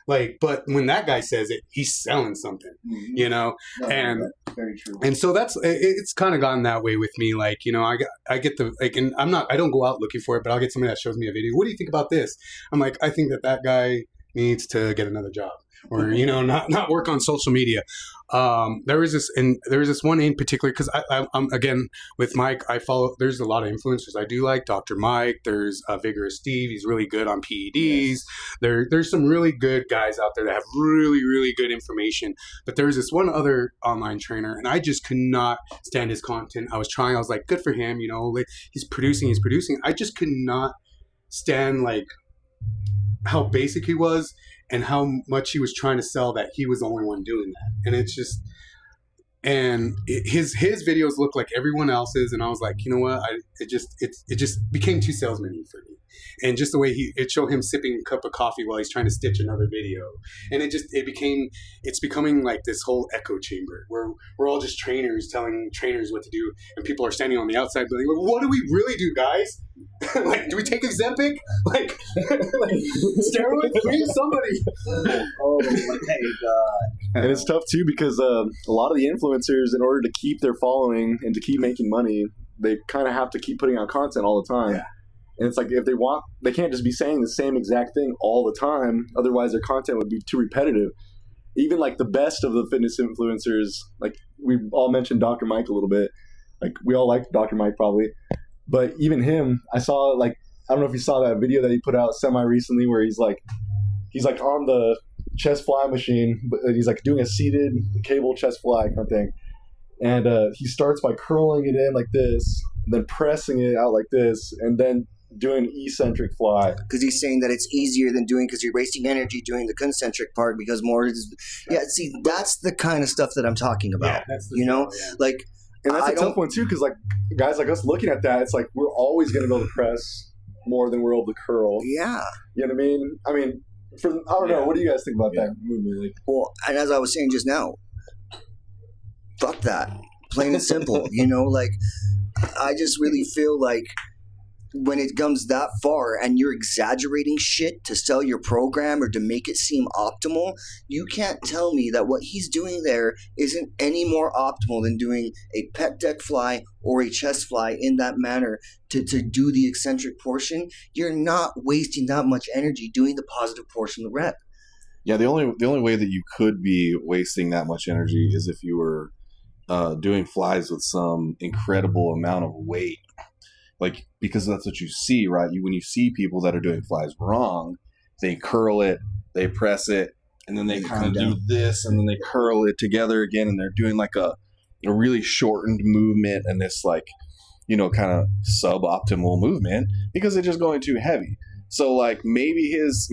Like, but when that guy says it, he's selling something, you know? No, and very true. And so it's kind of gone that way with me. Like, you know, I get the, like, and I don't go out looking for it, but I'll get somebody that shows me a video. What do you think about this? I'm like, I think that guy needs to get another job. Or, you know, not work on social media. There was this one in particular because I'm again with Mike. I follow. There's a lot of influencers I do like. Dr. Mike. There's Vigorous Steve. He's really good on PEDs. Yes. There's some really good guys out there that have really, really good information. But there's this one other online trainer, and I just could not stand his content. I was like, good for him. You know, like he's producing. I just could not stand like how basic he was. And how much he was trying to sell that he was the only one doing that. And it's just, and his videos look like everyone else's. And I was like, you know what? It just became too salesman-y for me. And just the way it showed him sipping a cup of coffee while he's trying to stitch another video. And it's becoming like this whole echo chamber where we're all just trainers telling trainers what to do. And people are standing on the outside being like, what do we really do, guys? Like, do we take Ozempic? Like steroids? Please, somebody. Oh my God. And it's tough too because a lot of the influencers, in order to keep their following and to keep making money, they kind of have to keep putting out content all the time. Yeah. And it's like if they can't just be saying the same exact thing all the time. Otherwise, their content would be too repetitive. Even like the best of the fitness influencers, like we all mentioned Dr. Mike a little bit. Like we all like Dr. Mike probably. But even him, I saw like, I don't know if you saw that video that he put out semi-recently where he's like on the chest fly machine, but he's like doing a seated cable chest fly kind of thing. And he starts by curling it in like this, then pressing it out like this, and then doing an eccentric fly. Because he's saying that it's easier than because you're wasting energy doing the concentric part because more is... Yeah, see, that's the kind of stuff that I'm talking about. Yeah, that's the like... And that's a tough one too, because like guys like us looking at that, it's like we're always going to be able to press more than we're able to curl. Yeah. You know what I mean? I mean, I don't know. What do you guys think about that movement? Like, well, and as I was saying just now, fuck that. Plain and simple. You know, like, I just really feel like when it comes that far and you're exaggerating shit to sell your program or to make it seem optimal, you can't tell me that what he's doing there isn't any more optimal than doing a pec deck fly or a chest fly in that manner to do the eccentric portion. You're not wasting that much energy doing the positive portion of the rep. Yeah, the only way that you could be wasting that much energy is if you were doing flies with some incredible amount of weight, like, because that's what you see, right? When you see people that are doing flies wrong, they curl it, they press it, and then they kind of do this, and then they curl it together again, and they're doing like a really shortened movement, and this like, kind of suboptimal movement because they're just going too heavy. So like maybe his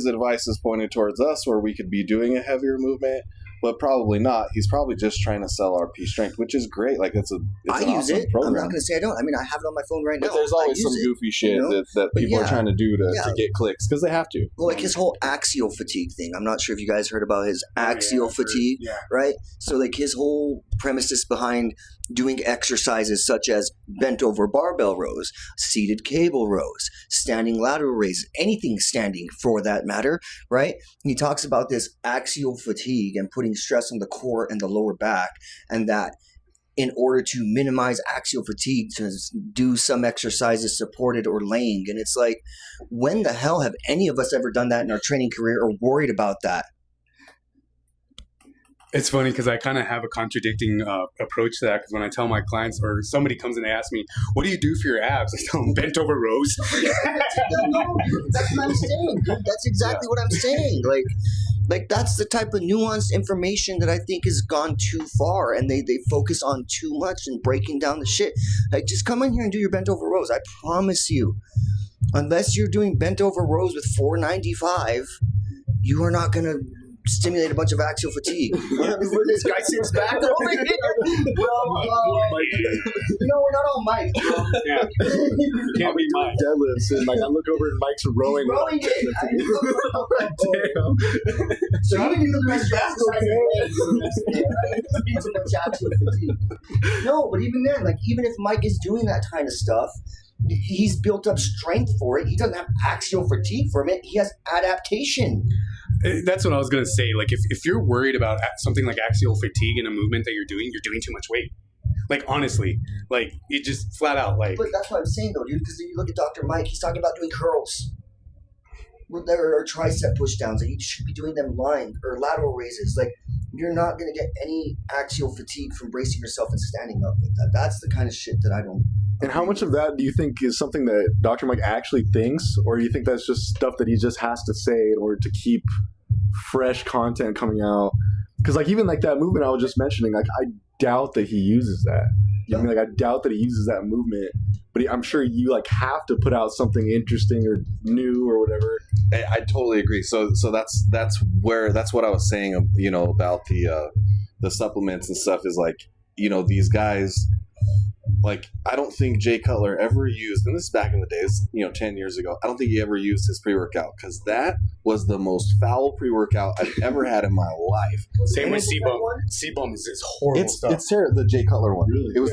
advice is pointed towards us, where we could be doing a heavier movement, but probably not. He's probably just trying to sell RP strength, which is great. Like it's an awesome program. I'm not going to say I don't. I mean, I have it on my phone right now. But there's always some goofy shit that people are trying to do to get clicks because they have to. Well, like his whole axial fatigue thing. I'm not sure if you guys heard about his axial fatigue, right? So like his whole premises behind doing exercises such as bent over barbell rows, seated cable rows, standing lateral raises, anything standing for that matter, right? He talks about this axial fatigue and putting stress on the core and the lower back, and that in order to minimize axial fatigue, to do some exercises supported or laying. And it's like, when the hell have any of us ever done that in our training career or worried about that? It's funny because I kind of have a contradicting approach to that, because when I tell my clients, or somebody comes and they ask me, what do you do for your abs? I tell them bent over rows. That's what I'm saying. That's exactly what I'm saying. Like that's the type of nuanced information that I think has gone too far, and they focus on too much and breaking down the shit. Like, just come in here and do your bent over rows. I promise you, unless you're doing bent over rows with 495, you are not going to stimulate a bunch of axial fatigue. This guy sits back over here. No, we're not all Mike. Yeah. Can't be Mike. Deadlifts, and like I look over and Mike's rowing. Rowing it. Damn. So you can do the best exercise. No, but even then, like even if Mike is doing that kind of stuff, he's built up strength for it. He doesn't have axial fatigue from it. He has adaptation. That's what I was going to say. Like, if you're worried about something like axial fatigue in a movement that you're doing too much weight. Like, honestly, like, it just flat out, like... But that's what I'm saying, though, dude, because if you look at Dr. Mike, he's talking about doing curls. There are tricep pushdowns, and you should be doing them lying, or lateral raises. Like, you're not going to get any axial fatigue from bracing yourself and standing up like that. That's the kind of shit that I don't... And how much of that do you think is something that Dr. Mike actually thinks, or do you think that's just stuff that he just has to say in order to keep fresh content coming out? Because like even like that movement I was just mentioning, like I doubt that he uses that. I mean, like I doubt that he uses that movement, but I'm sure you like have to put out something interesting or new or whatever. I totally agree. So that's what I was saying, about the supplements and stuff is like, these guys. Like, I don't think Jay Cutler ever used, and this is back in the days, 10 years ago, I don't think he ever used his pre-workout, because that was the most foul pre-workout I've ever had in my life. Same with C-Bum. C-Bum is horrible stuff. It's terrible, the Jay Cutler one. Really? It was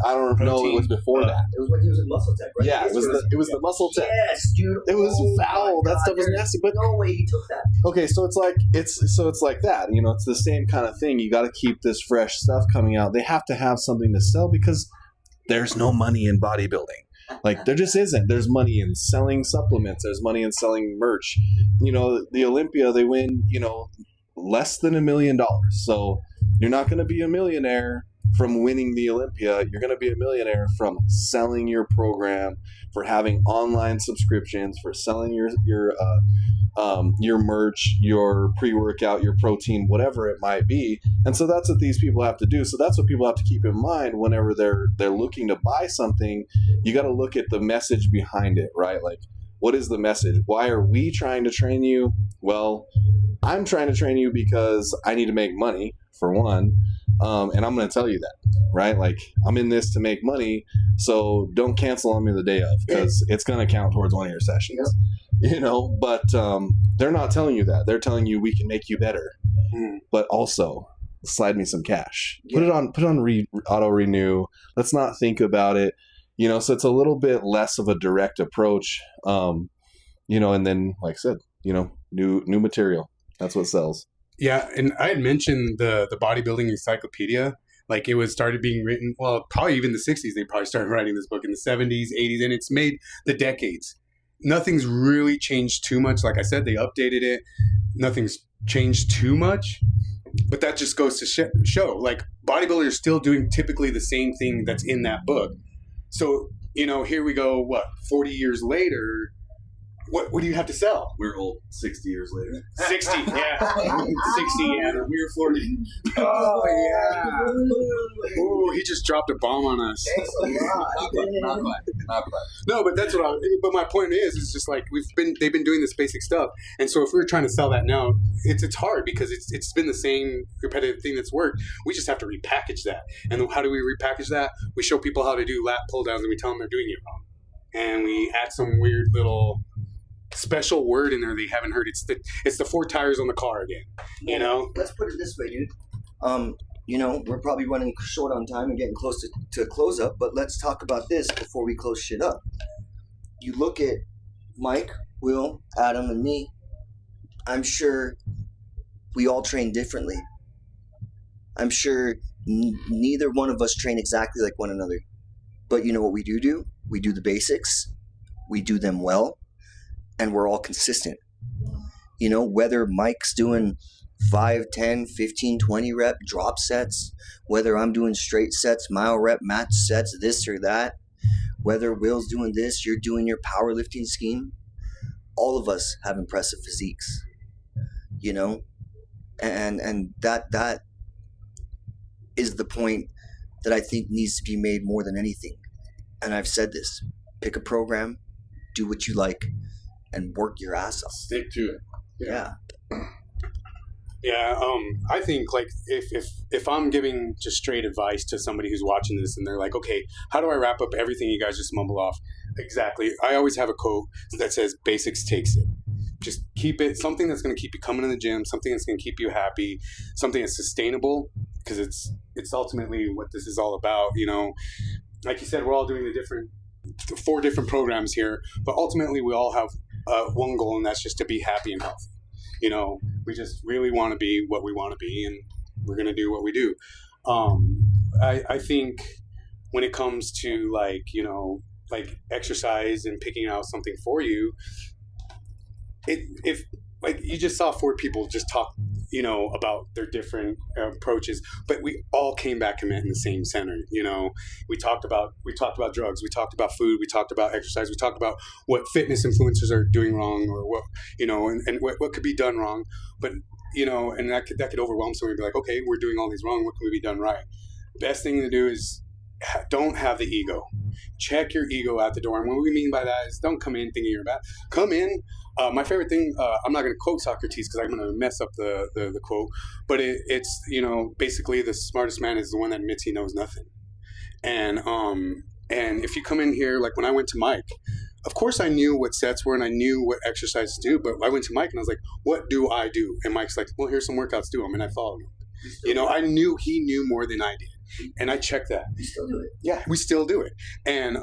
I don't know, it was before that. It was when he was in Muscle Tech, right? Yeah, it was the Muscle Tech. Yes, dude. It was foul. That stuff was nasty. But no way he took that. Okay, so it's like that. It's the same kind of thing. You got to keep this fresh stuff coming out. They have to have something to sell because there's no money in bodybuilding. Like, there just isn't. There's money in selling supplements. There's money in selling merch. The Olympia, they win, less than $1 million. So you're not going to be a millionaire from winning the Olympia. You're going to be a millionaire from selling your program, for having online subscriptions, for selling your merch, your pre-workout, your protein, whatever it might be. And so that's what these people have to do. So that's what people have to keep in mind whenever they're looking to buy something. You got to look at the message behind it, right? Like, what is the message? Why are we trying to train you? Well, I'm trying to train you because I need to make money, for one. And I'm going to tell you that, right? Like, I'm in this to make money, so don't cancel on me the day of, because it's going to count towards one of your sessions. But they're not telling you that. They're telling you we can make you better, but also slide me some cash. Put it on auto renew. Let's not think about it. So it's a little bit less of a direct approach. And then, like I said, new material. That's what sells. Yeah, and I had mentioned the bodybuilding encyclopedia. Like, it was started being written, well, probably even the 60s. They probably started writing this book in the 70s, 80s, and it's made the decades. Nothing's really changed too much. Like I said, they updated it. Nothing's changed too much. But that just goes to show, like, bodybuilders are still doing typically the same thing that's in that book. So, here we go, 40 years later, what do you have to sell? We're old 60 years later. 60, yeah. 60, yeah. We were 40. Oh, yeah. Ooh, he just dropped a bomb on us. Not quite. No, but that's but my point is just like, they've been doing this basic stuff. And so if we were trying to sell that now, it's hard because it's been the same repetitive thing that's worked. We just have to repackage that. And how do we repackage that? We show people how to do lat pull downs and we tell them they're doing it wrong. And we add some weird little special word in there they haven't heard. It's the 4 tires on the car again. Let's put it this way, dude. We're probably running short on time and getting close to close up, but let's talk about this before we close shit up. You look at Mike, Will, Adam, and me. I'm sure we all train differently. I'm sure neither one of us train exactly like one another. But you know what we do? We do the basics. We do them well. And we're all consistent. Whether Mike's doing 5, 10, 15, 20 rep drop sets, whether I'm doing straight sets, mile rep, match sets, this or that, whether Will's doing this, you're doing your powerlifting scheme, all of us have impressive physiques, and that is the point that I think needs to be made more than anything. And I've said this, pick a program, do what you like, and work your ass off. Stick to it. Yeah. Yeah, I think, like, if I'm giving just straight advice to somebody who's watching this and they're like, okay, how do I wrap up everything you guys just mumble off? Exactly. I always have a quote that says, basics takes it. Just keep it, something that's going to keep you coming in the gym, something that's going to keep you happy, something that's sustainable, because it's ultimately what this is all about, Like you said, we're all doing 4 different programs here, but ultimately we all have one goal, and that's just to be happy and healthy. We just really want to be what we want to be, and we're going to do what we do. I think when it comes to like exercise and picking out something for you, if like you just saw 4 people just talk, about their different approaches, but we all came back and met in the same center. We talked about drugs, we talked about food, we talked about exercise, we talked about what fitness influencers are doing wrong, or what, and what could be done wrong. But, and that could overwhelm somebody and be like, okay, we're doing all these wrong, what can we be done right? Best thing to do is don't have the ego. Check your ego at the door. And what we mean by that is don't come in thinking you're bad. Come in. My favorite thing, I'm not going to quote Socrates because I'm going to mess up the quote, but it's, basically the smartest man is the one that admits he knows nothing. And if you come in here, like when I went to Mike, of course I knew what sets were and I knew what exercises to do, but I went to Mike and I was like, what do I do? And Mike's like, well, here's some workouts, do them. And I followed him. I knew he knew more than I did. And I checked that. We still do it. Yeah, we still do it. And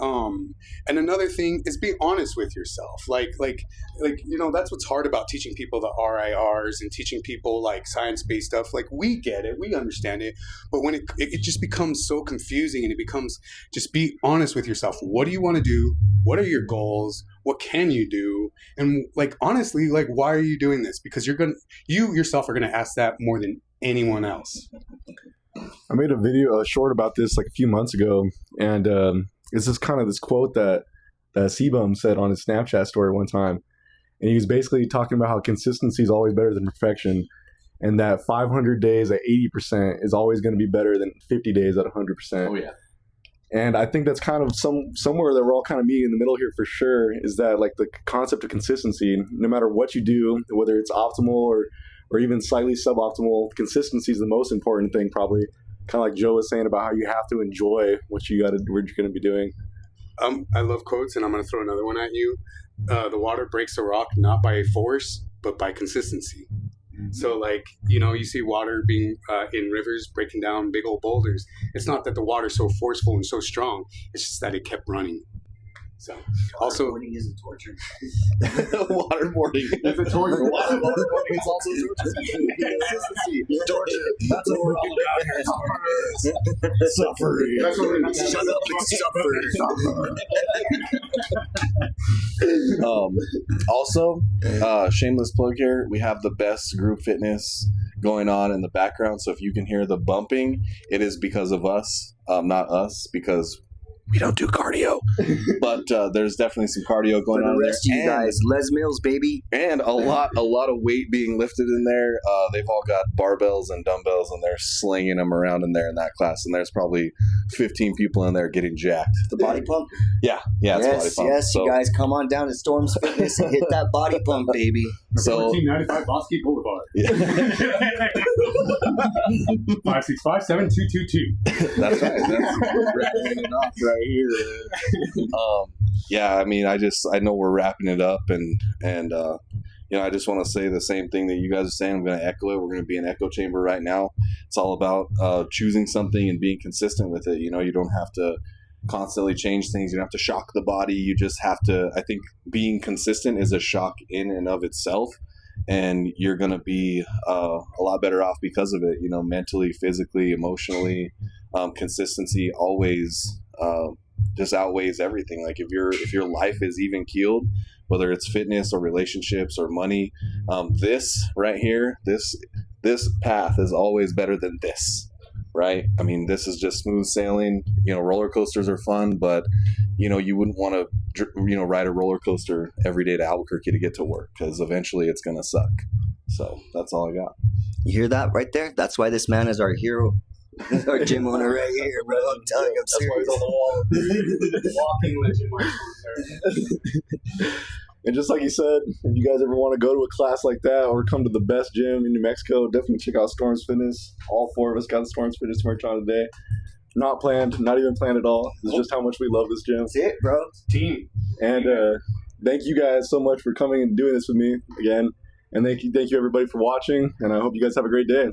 another thing is be honest with yourself. Like that's what's hard about teaching people the RIRs and teaching people like science-based stuff. Like we get it, we understand it, but when it just becomes so confusing, and it becomes just be honest with yourself. What do you want to do? What are your goals? What can you do? And like honestly, like why are you doing this? Because you yourself are gonna ask that more than anyone else. I made a short about this like a few months ago, and it's just kind of this quote that Sebum said on his Snapchat story one time, and he was basically talking about how consistency is always better than perfection, and that 500 days at 80% is always going to be better than 50 days at 100%. Oh yeah. And I think that's kind of somewhere that we're all kind of meeting in the middle here for sure, is that like the concept of consistency, no matter what you do, whether it's optimal or even slightly suboptimal, consistency is the most important thing, probably. Kind of like Joe was saying about how you have to enjoy what you're going to be doing. I love quotes, and I'm going to throw another one at you. The water breaks a rock not by force, but by consistency. Mm-hmm. So, like, you see water being in rivers breaking down big old boulders. It's not that the water's so forceful and so strong. It's just that it kept running. So, also, waterboarding is a torture. Waterboarding is a torture. Waterboarding is also consistency. Torture. That's what we're all about here. Suffering. That's what we're shut up and suffer. Also, shameless plug here. We have the best group fitness going on in the background. So if you can hear the bumping, it is because of us, not us, because we don't do cardio. But there's definitely some cardio going For on the there. rest of you guys, Les Mills, baby. And a lot of weight being lifted in there. They've all got barbells and dumbbells, and they're slinging them around in there in that class. And there's probably 15 people in there getting jacked. The body pump. Yeah, it's body Yes, pump. yes. So, You guys come on down to Storms Fitness and hit that body pump, baby. so 1495 Bosque Boulevard. yeah, 565-7222. that's right. That's wrapping it off right here. Yeah, I mean, I know we're wrapping it up, and I just want to say the same thing that you guys are saying. I'm going to echo it. We're going to be in echo chamber right now. It's all about choosing something and being consistent with it. You know, you don't have to constantly change things. You don't have to shock the body. You just have to. I think being consistent is a shock in and of itself, and you're going to be a lot better off because of it. You know, mentally, physically, emotionally, consistency always just outweighs everything. Like if your life is even keeled, whether it's fitness or relationships or money, this right here, this path is always better than this, right? I mean, this is just smooth sailing. You know, roller coasters are fun, but you wouldn't want to ride a roller coaster every day to Albuquerque to get to work, because eventually it's gonna suck. So that's all I got. You hear that right there? That's why this man is our hero. Our gym owner right here, bro. I'm telling you, I'm That's why serious. he's on the wall. Walking legend, Mike. And just like you said, if you guys ever want to go to a class like that or come to the best gym in New Mexico, definitely check out Storms Fitness. All four of us got the Storms Fitness merch on today. Not planned, not even planned at all. It's just how much we love this gym. That's it, bro. Team. And thank you guys so much for coming and doing this with me again. And thank you everybody for watching. And I hope you guys have a great day.